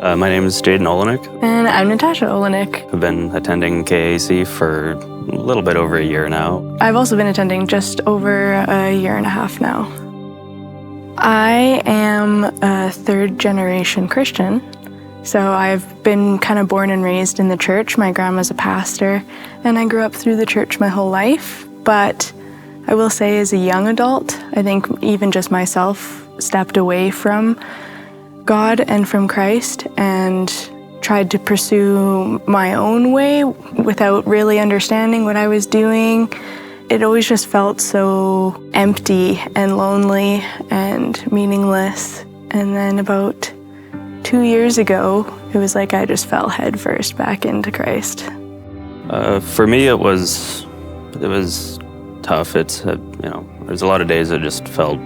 My name is Jaden Olenek. And I'm Natasha Olenek. I've been attending KAC for a little bit over a year now. I've also been attending just over a year and a half now. I am a third-generation Christian, so I've been kind of born and raised in the church. My grandma's a pastor, and I grew up through the church my whole life. But I will say as a young adult, I think even just myself stepped away from God and from Christ and tried to pursue my own way without really understanding what I was doing. It always just felt so empty and lonely and meaningless. And then about 2 years ago, it was like I just fell headfirst back into Christ. For me, it was tough. There's a lot of days that just felt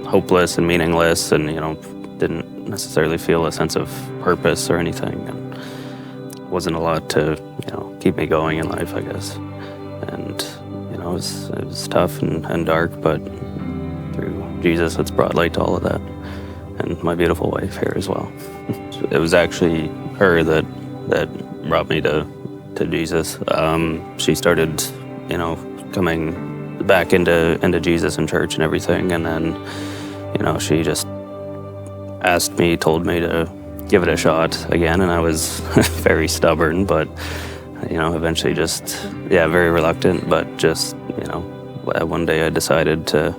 hopeless and meaningless, and didn't necessarily feel a sense of purpose or anything, and wasn't a lot to keep me going in life, I guess. And it was tough and dark, but through Jesus, it's brought light to all of that, and my beautiful wife here as well. It was actually her that brought me to Jesus. She started coming back into Jesus and church and everything, and then she just told me to give it a shot again, and I was very stubborn, but eventually very reluctant, but just one day I decided to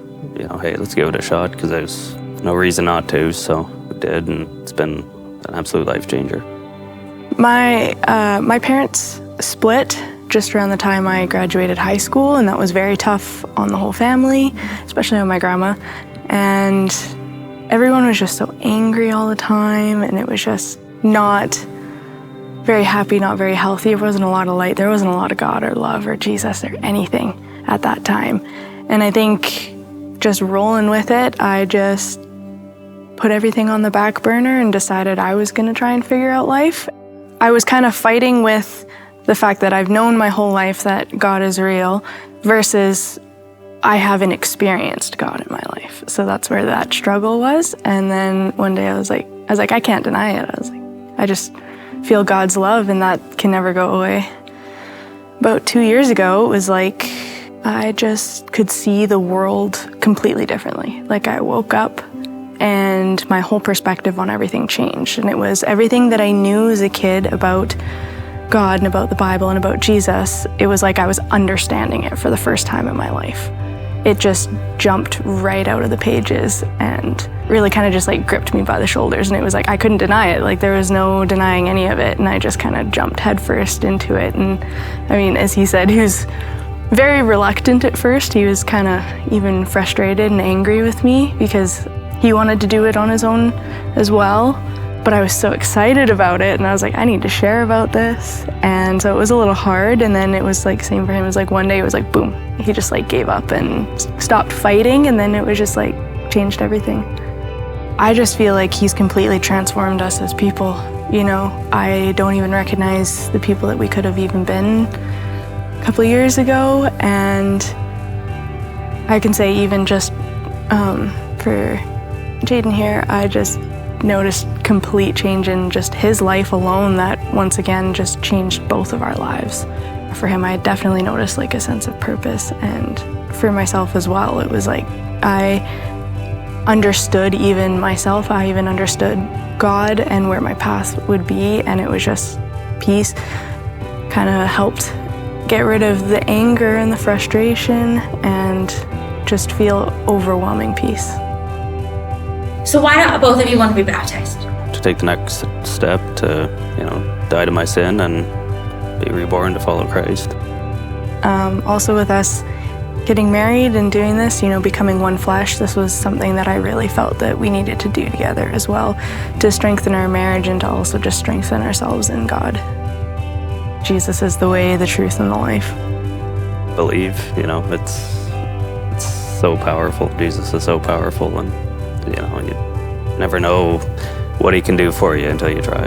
hey, let's give it a shot, because there's no reason not to, so I did, and it's been an absolute life changer. My parents split just around the time I graduated high school, and that was very tough on the whole family, especially on my grandma. And everyone was just so angry all the time, and it was just not very happy, not very healthy. There wasn't a lot of light. There wasn't a lot of God or love or Jesus or anything at that time. And I think just rolling with it, I just put everything on the back burner and decided I was going to try and figure out life. I was kind of fighting with the fact that I've known my whole life that God is real versus I haven't experienced God in my life. So that's where that struggle was. And then one day I was like, I can't deny it. I was like, I just feel God's love, and that can never go away. About 2 years ago, it was like I just could see the world completely differently. Like I woke up and my whole perspective on everything changed. And it was everything that I knew as a kid about God and about the Bible and about Jesus. It was like I was understanding it for the first time in my life. It just jumped right out of the pages and really kind of just like gripped me by the shoulders. And it was like I couldn't deny it. Like there was no denying any of it. And I just kind of jumped headfirst into it. And I mean, as he said, he was very reluctant at first. He was kind of even frustrated and angry with me because he wanted to do it on his own as well. But I was so excited about it, and I was like, I need to share about this. And so it was a little hard, and then it was like, same for him. It was like one day it was like, boom. He just like gave up and stopped fighting, and then it was just like changed everything. I just feel like he's completely transformed us as people. I don't even recognize the people that we could have even been a couple of years ago. And I can say even just for Jaden here, I just noticed complete change in just his life alone that once again just changed both of our lives. For him, I definitely noticed like a sense of purpose, and for myself as well, it was like I understood even myself. I even understood God and where my path would be, and it was just peace. Kind of helped get rid of the anger and the frustration and just feel overwhelming peace. So why don't both of you want to be baptized? To take the next step to, die to my sin and be reborn to follow Christ. Also with us getting married and doing this, becoming one flesh, this was something that I really felt that we needed to do together as well, to strengthen our marriage and to also just strengthen ourselves in God. Jesus is the way, the truth, and the life. Believe, it's so powerful. Jesus is so powerful, and you never know what he can do for you until you try.